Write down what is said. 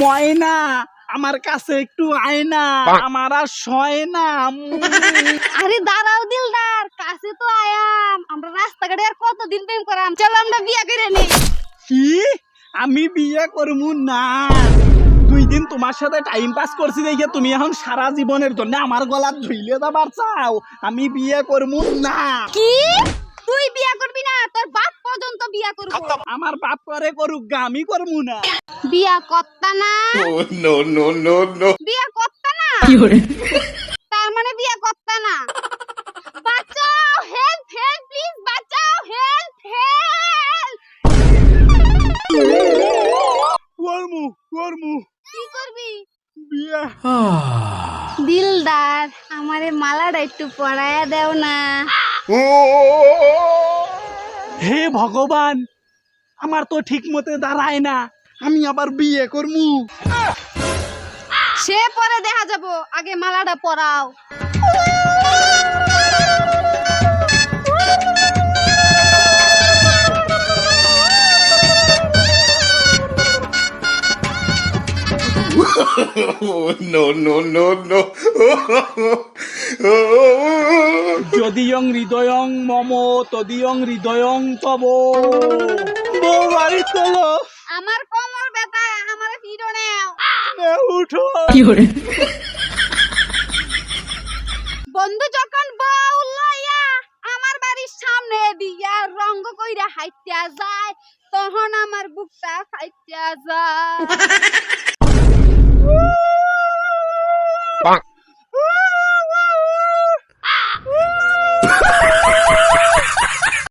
ময়না আমার কাছে একটু আয় না, আমার আর সয় না। আরে দাঁড়াও দিলদার, কাছে তো আয়াম। আমরা রাস্তাঘাটে আর কতদিন প্রেম করাম, চলো আমরা বিয়া করে নেই। কি? আমি বিয়ে করবো না? 2 দিন তোমার সাথে টাইম পাস করছি দেখে তুমি এখন সারা জীবনের জন্য আমার গলার ঝুইলে যাবার চাও? আমি বিয়ে করবো না। কি? তুই বিয়া করবি না? তোর বাপ পর্যন্ত বিয়া করবো। আমার বাপ করে করুক গা, আমি করবো না। বিয়া করতা না? No. বিয়া করতা না? তার মানে বিয়া করতা না? বাঁচাও, হেল্প হেল্প প্লিজ, বাঁচাও, হেল্প হেল্প। করমু কি করবি? বিয়ে। দিলদার, আমারে মালাটা একটু পরায়া দেও না। হে ভগবান, আমার তো ঠিক মতে দাঁড়ায় না, আমি আবার বিয়ে করমু? সে পরে দেখা যাবো, আগে মালাটা পরাও। No. যদিয়ং হৃদয়ং মম তদিয়ং হৃদয়ং তব। বউ বাড়ি চলো, আমার কোমর ব্যথা, আমার ফিরো নেও। উঠো। বন্ধু যখন বউ লইয়া আমার বাড়ির সামনে দিয়া রঙ্গ কইরা হাইত্যা যায়, তখন আমার বুকটা ফাইত্যা যায়।